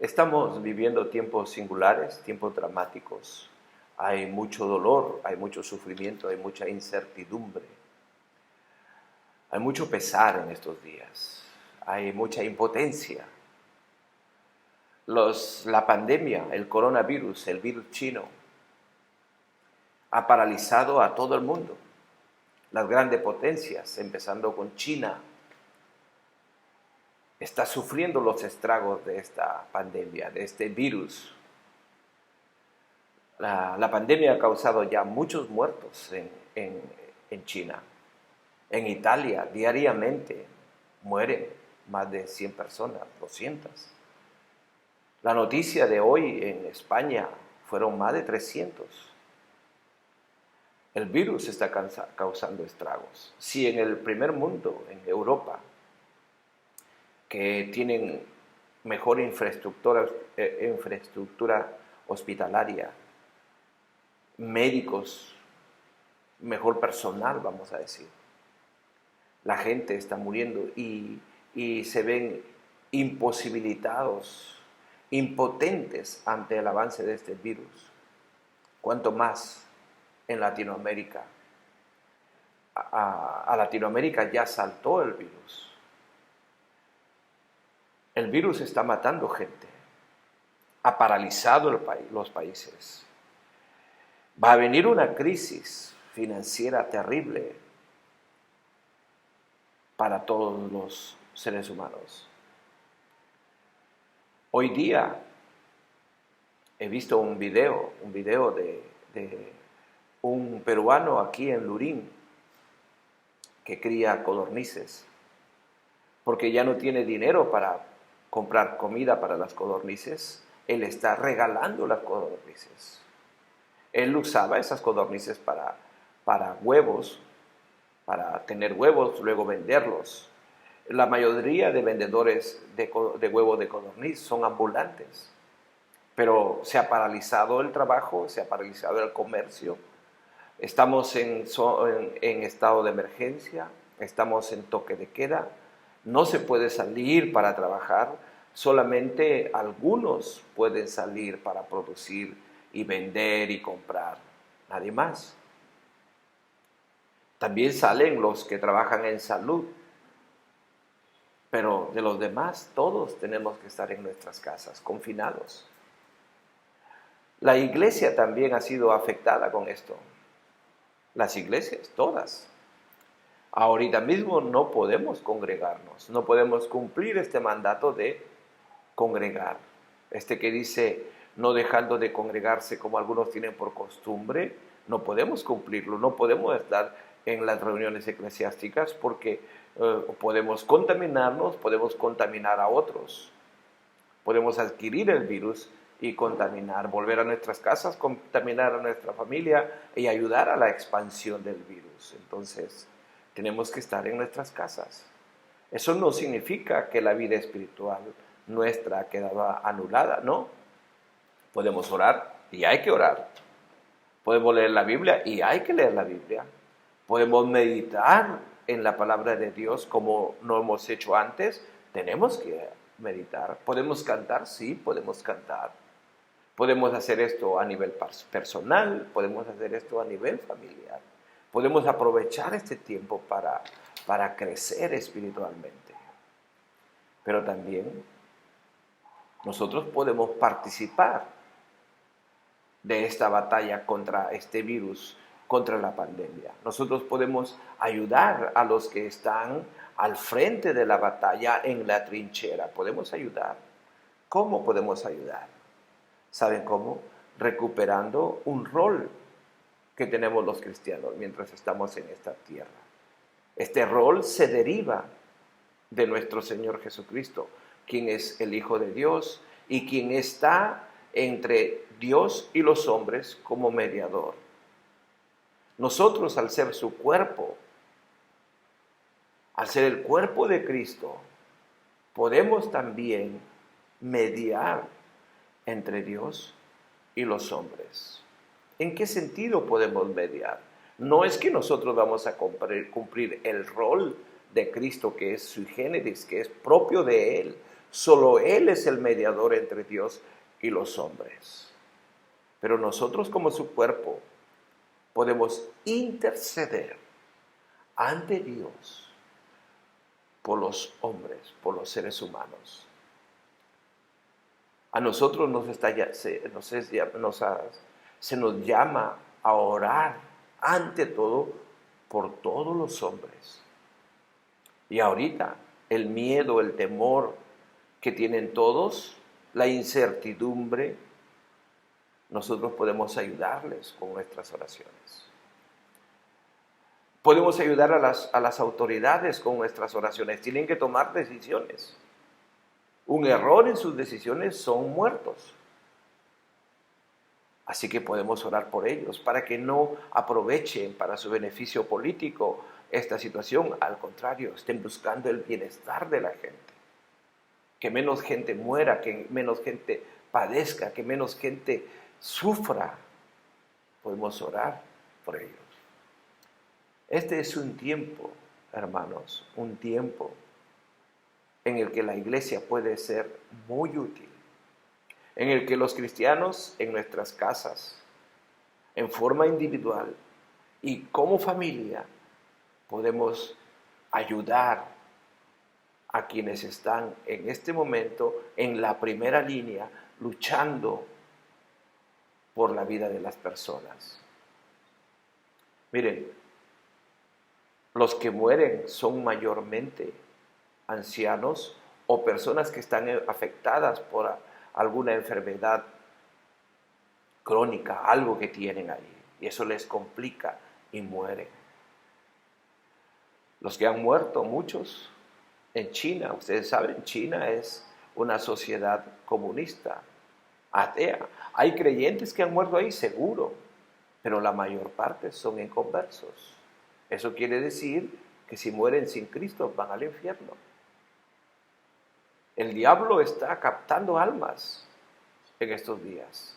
Estamos viviendo tiempos singulares, tiempos dramáticos. Hay mucho dolor, hay mucho sufrimiento, hay mucha incertidumbre. Hay mucho pesar en estos días. Hay mucha impotencia. La pandemia, el coronavirus, el virus chino, ha paralizado a todo el mundo. Las grandes potencias, empezando con China, está sufriendo los estragos de esta pandemia, de este virus. La pandemia ha causado ya muchos muertos en China. En Italia, diariamente, mueren más de 100 personas, 200. La noticia de hoy en España fueron más de 300. El virus está causando estragos. Si en el primer mundo, en Europa, que tienen mejor infraestructura hospitalaria, médicos, mejor personal, vamos a decir, la gente está muriendo y se ven imposibilitados, impotentes ante el avance de este virus. Cuanto más en Latinoamérica. A Latinoamérica ya saltó el virus. El virus está matando gente. Ha paralizado los países. Va a venir una crisis financiera terrible para todos los seres humanos. Hoy día he visto un video de un peruano aquí en Lurín que cría codornices, porque ya no tiene dinero para comprar comida para las codornices. Él está regalando las codornices. Él usaba esas codornices para huevos, para tener huevos, luego venderlos. La mayoría de vendedores de huevos de codorniz son ambulantes, pero se ha paralizado el trabajo, se ha paralizado el comercio. Estamos en estado de emergencia, estamos en toque de queda, no se puede salir para trabajar, solamente algunos pueden salir para producir y vender y comprar, nadie más. También salen los que trabajan en salud, pero de los demás todos tenemos que estar en nuestras casas, confinados. La iglesia también ha sido afectada con esto. Las iglesias, todas. Ahorita mismo no podemos congregarnos, no podemos cumplir este mandato de congregar. Este que dice, no dejando de congregarse como algunos tienen por costumbre, no podemos cumplirlo, no podemos estar en las reuniones eclesiásticas porque podemos contaminarnos, podemos contaminar a otros, podemos adquirir el virus y contaminar, volver a nuestras casas, contaminar a nuestra familia y ayudar a la expansión del virus. Entonces, tenemos que estar en nuestras casas. Eso no significa que la vida espiritual nuestra ha quedado anulada, ¿no? Podemos orar y hay que orar. Podemos leer la Biblia y hay que leer la Biblia. Podemos meditar en la palabra de Dios como no hemos hecho antes. Tenemos que meditar. ¿Podemos cantar? Sí, podemos cantar. Podemos hacer esto a nivel personal, podemos hacer esto a nivel familiar. Podemos aprovechar este tiempo para crecer espiritualmente. Pero también nosotros podemos participar de esta batalla contra este virus, contra la pandemia. Nosotros podemos ayudar a los que están al frente de la batalla en la trinchera. Podemos ayudar. ¿Cómo podemos ayudar? ¿Saben cómo? Recuperando un rol que tenemos los cristianos mientras estamos en esta tierra. Este rol se deriva de nuestro Señor Jesucristo, quien es el Hijo de Dios y quien está entre Dios y los hombres como mediador. Nosotros, al ser su cuerpo, al ser el cuerpo de Cristo, podemos también mediar entre Dios y los hombres. ¿En qué sentido podemos mediar? No es que nosotros vamos a cumplir el rol de Cristo, que es sui generis, que es propio de Él. Solo Él es el mediador entre Dios y los hombres. Pero nosotros como su cuerpo podemos interceder ante Dios por los hombres, por los seres humanos. A nosotros se nos llama a orar ante todo por todos los hombres. Y ahorita el miedo, el temor que tienen todos, la incertidumbre, nosotros podemos ayudarles con nuestras oraciones. Podemos ayudar a las autoridades con nuestras oraciones. Tienen que tomar decisiones. Un error en sus decisiones son muertos. Así que podemos orar por ellos para que no aprovechen para su beneficio político esta situación. Al contrario, estén buscando el bienestar de la gente. Que menos gente muera, que menos gente padezca, que menos gente sufra. Podemos orar por ellos. Este es un tiempo, hermanos, un tiempo en el que la iglesia puede ser muy útil, en el que los cristianos en nuestras casas, en forma individual y como familia, podemos ayudar a quienes están en este momento en la primera línea luchando por la vida de las personas. Miren, los que mueren son mayormente ancianos o personas que están afectadas por alguna enfermedad crónica, algo que tienen ahí, y eso les complica y mueren. Los que han muerto, muchos, en China, ustedes saben, China es una sociedad comunista, atea. Hay creyentes que han muerto ahí, seguro, pero la mayor parte son inconversos. Eso quiere decir que si mueren sin Cristo van al infierno. El diablo está captando almas en estos días.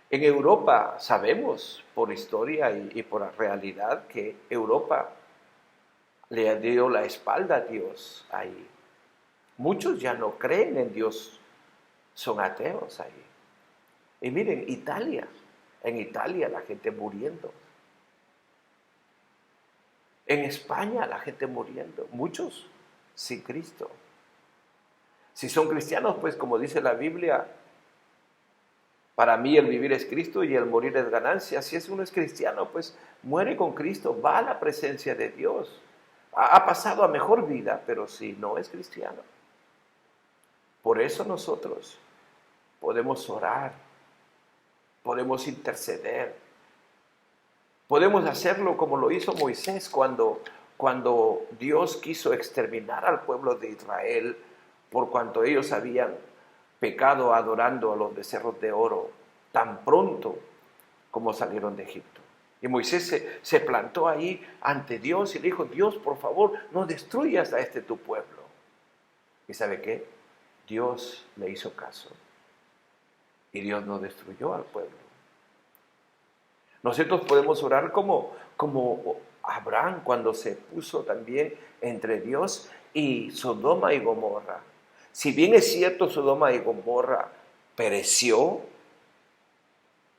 En Europa sabemos por historia y por realidad que Europa le dio la espalda a Dios ahí. Muchos ya no creen en Dios, son ateos ahí. Y miren, en Italia la gente muriendo. En España la gente muriendo, muchos sin Cristo. Si son cristianos, pues como dice la Biblia, para mí el vivir es Cristo y el morir es ganancia. Si uno es cristiano, pues muere con Cristo, va a la presencia de Dios. Ha pasado a mejor vida, pero si no es cristiano. Por eso nosotros podemos orar, podemos interceder, podemos hacerlo como lo hizo Moisés cuando Dios quiso exterminar al pueblo de Israel por cuanto ellos habían pecado adorando a los becerros de oro tan pronto como salieron de Egipto. Y Moisés se plantó ahí ante Dios y le dijo: Dios, por favor, no destruyas a este tu pueblo. ¿Y sabe qué? Dios le hizo caso y Dios no destruyó al pueblo. Nosotros podemos orar como Abraham cuando se puso también entre Dios y Sodoma y Gomorra. Si bien es cierto, Sodoma y Gomorra pereció,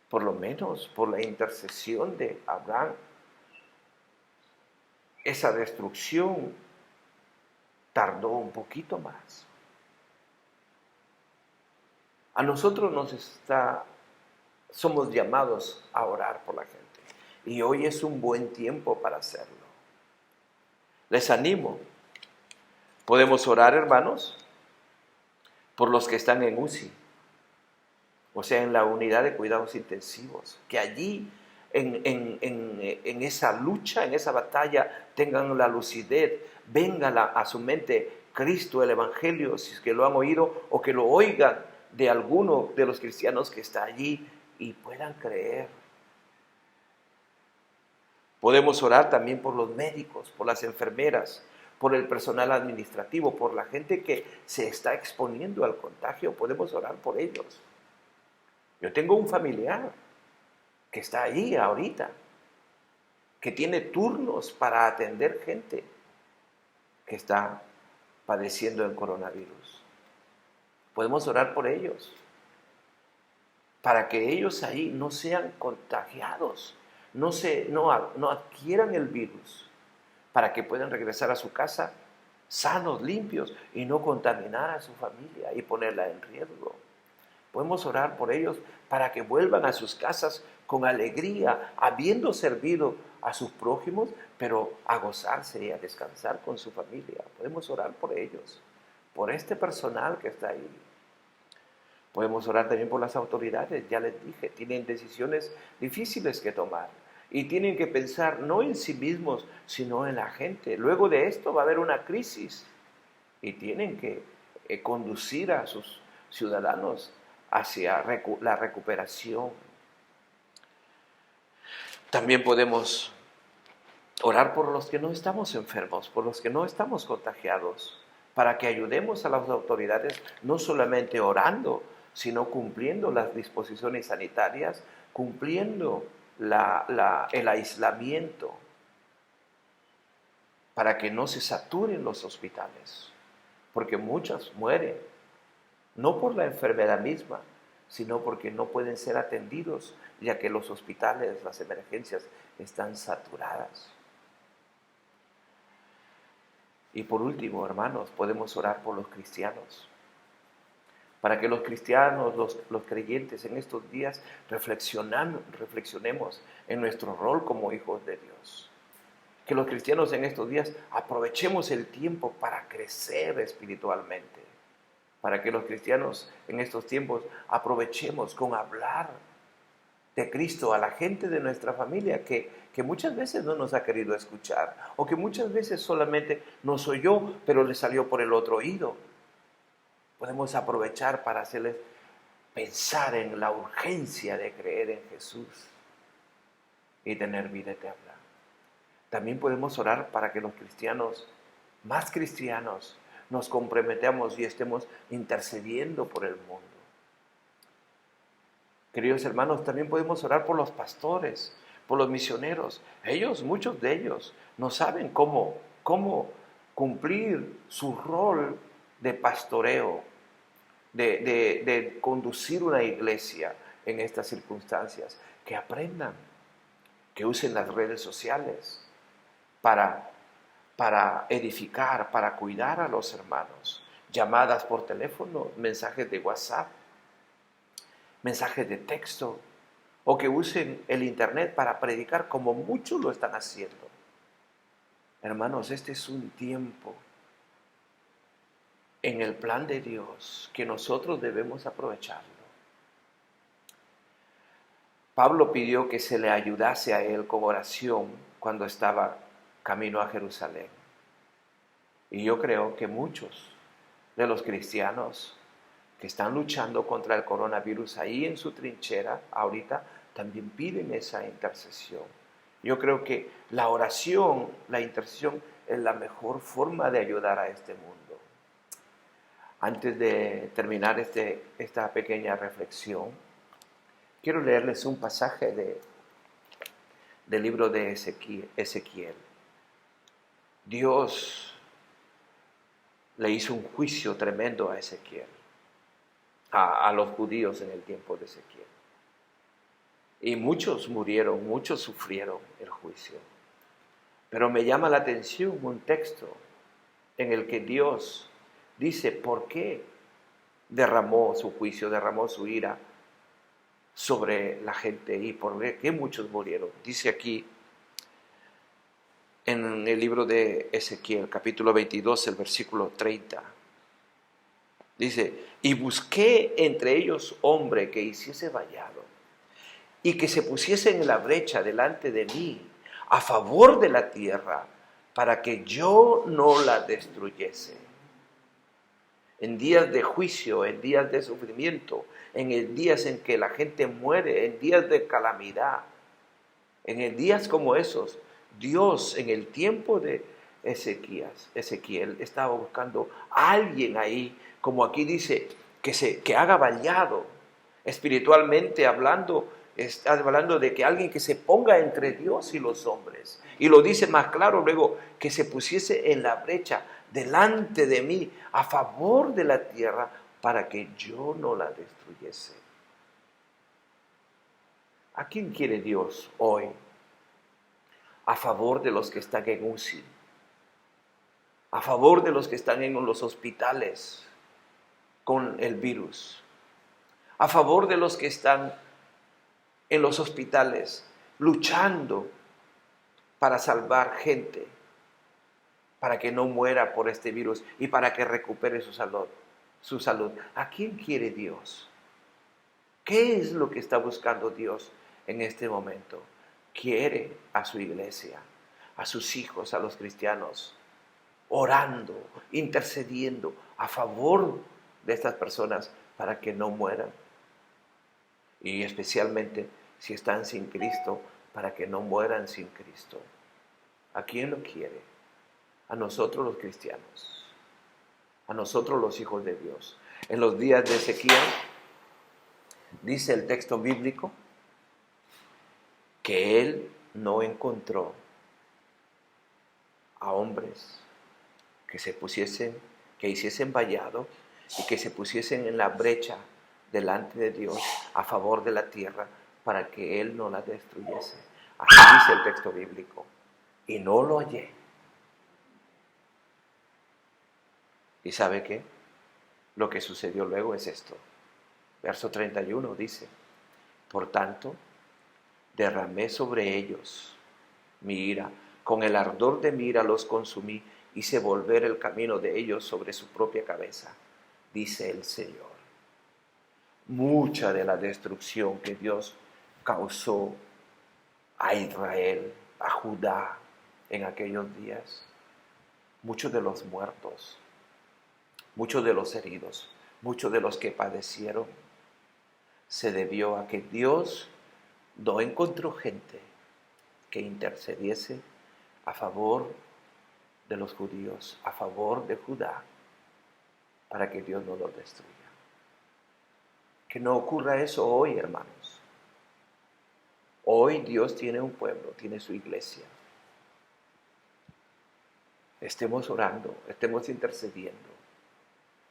por lo menos por la intercesión de Abraham, esa destrucción tardó un poquito más. A nosotros somos llamados a orar por la gente. Y hoy es un buen tiempo para hacerlo. Les animo. Podemos orar, hermanos, por los que están en UCI, o sea, en la unidad de cuidados intensivos, que allí en esa lucha, en esa batalla, tengan la lucidez, venga a su mente Cristo, el Evangelio, si es que lo han oído o que lo oigan de alguno de los cristianos que está allí y puedan creer. Podemos orar también por los médicos, por las enfermeras, por el personal administrativo, por la gente que se está exponiendo al contagio. Podemos orar por ellos. Yo tengo un familiar que está ahí ahorita, que tiene turnos para atender gente que está padeciendo el coronavirus. Podemos orar por ellos, para que ellos ahí no sean contagiados, no adquieran el virus, para que puedan regresar a su casa sanos, limpios, y no contaminar a su familia y ponerla en riesgo. Podemos orar por ellos para que vuelvan a sus casas con alegría, habiendo servido a sus prójimos, pero a gozarse y a descansar con su familia. Podemos orar por ellos, por este personal que está ahí. Podemos orar también por las autoridades, ya les dije, tienen decisiones difíciles que tomar y tienen que pensar no en sí mismos, sino en la gente. Luego de esto va a haber una crisis y tienen que conducir a sus ciudadanos hacia la recuperación. También podemos orar por los que no estamos enfermos, por los que no estamos contagiados, para que ayudemos a las autoridades, no solamente orando, sino cumpliendo las disposiciones sanitarias, cumpliendo el aislamiento, para que no se saturen los hospitales, porque muchos mueren, no por la enfermedad misma, sino porque no pueden ser atendidos, ya que los hospitales, las emergencias están saturadas. Y por último, hermanos, podemos orar por los cristianos, para que los cristianos, los creyentes en estos días reflexionemos en nuestro rol como hijos de Dios. Que los cristianos en estos días aprovechemos el tiempo para crecer espiritualmente. Para que los cristianos en estos tiempos aprovechemos con hablar de Cristo a la gente de nuestra familia que muchas veces no nos ha querido escuchar, o que muchas veces solamente nos oyó, pero le salió por el otro oído. Podemos aprovechar para hacerles pensar en la urgencia de creer en Jesús y tener vida eterna. También podemos orar para que los cristianos, más cristianos, nos comprometamos y estemos intercediendo por el mundo. Queridos hermanos, también podemos orar por los pastores, por los misioneros. Muchos de ellos, no saben cómo cumplir su rol de pastoreo, de conducir una iglesia en estas circunstancias. Que aprendan, que usen las redes sociales para edificar, para cuidar a los hermanos. Llamadas por teléfono, mensajes de WhatsApp, mensajes de texto, o que usen el internet para predicar como muchos lo están haciendo. Hermanos, este es un tiempo en el plan de Dios que nosotros debemos aprovecharlo. Pablo pidió que se le ayudase a él con oración cuando estaba camino a Jerusalén. Y yo creo que muchos de los cristianos que están luchando contra el coronavirus ahí en su trinchera ahorita también piden esa intercesión. Yo creo que la oración, la intercesión es la mejor forma de ayudar a este mundo. Antes de terminar esta pequeña reflexión, quiero leerles un pasaje del libro de Ezequiel. Dios le hizo un juicio tremendo a Ezequiel, a los judíos en el tiempo de Ezequiel. Y muchos murieron, muchos sufrieron el juicio. Pero me llama la atención un texto en el que Dios dice por qué derramó su juicio, derramó su ira sobre la gente y por qué muchos murieron. Dice aquí en el libro de Ezequiel, capítulo 22, el versículo 30. Dice, y busqué entre ellos hombre que hiciese vallado y que se pusiese en la brecha delante de mí a favor de la tierra para que yo no la destruyese. En días de juicio, en días de sufrimiento, en días en que la gente muere, en días de calamidad, en días como esos, Dios en el tiempo de Ezequiel estaba buscando a alguien ahí, como aquí dice, que haga vallado, espiritualmente hablando, está hablando de que alguien que se ponga entre Dios y los hombres. Y lo dice más claro luego, que se pusiese en la brecha delante de mí, a favor de la tierra, para que yo no la destruyese. ¿A quién quiere Dios hoy? A favor de los que están en UCI, a favor de los que están en los hospitales con el virus, a favor de los que están en los hospitales luchando para salvar gente, para que no muera por este virus y para que recupere su salud. ¿A quién quiere Dios? ¿Qué es lo que está buscando Dios en este momento? Quiere a su iglesia, a sus hijos, a los cristianos, orando, intercediendo a favor de estas personas para que no mueran. Y especialmente si están sin Cristo, para que no mueran sin Cristo. ¿A quién lo quiere? A nosotros los cristianos, a nosotros los hijos de Dios. En los días de Ezequiel, dice el texto bíblico, que él no encontró a hombres que hiciesen vallado y que se pusiesen en la brecha delante de Dios a favor de la tierra para que él no la destruyese. Así dice el texto bíblico. Y no lo hallé. ¿Y sabe qué? Lo que sucedió luego es esto. Verso 31 dice, por tanto, derramé sobre ellos mi ira, con el ardor de mi ira los consumí, hice volver el camino de ellos sobre su propia cabeza, dice el Señor. Mucha de la destrucción que Dios causó a Israel, a Judá en aquellos días, muchos de los muertos, muchos de los heridos, muchos de los que padecieron, se debió a que Dios no encontró gente que intercediese a favor de los judíos, a favor de Judá, para que Dios no los destruya. Que no ocurra eso hoy, hermanos. Hoy Dios tiene un pueblo, tiene su iglesia. Estemos orando, estemos intercediendo.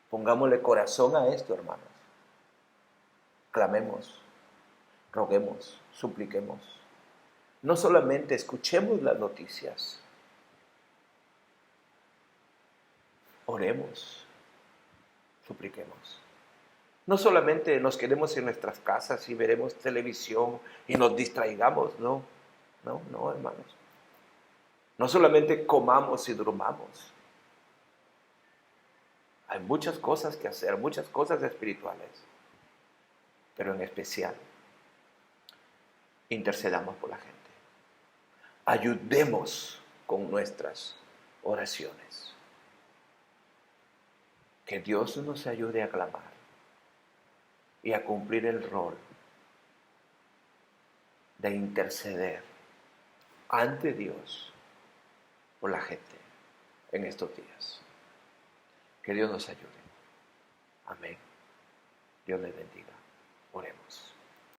Pongámosle corazón a esto, hermanos. Clamemos, roguemos, supliquemos. No solamente escuchemos las noticias, oremos, supliquemos. No solamente nos quedemos en nuestras casas y veremos televisión y nos distraigamos, no, hermanos. No solamente comamos y durmamos. Hay muchas cosas que hacer, muchas cosas espirituales, pero en especial, intercedamos por la gente. Ayudemos con nuestras oraciones. Que Dios nos ayude a clamar y a cumplir el rol de interceder ante Dios por la gente en estos días. Que Dios nos ayude. Amén. Dios les bendiga. Oremos.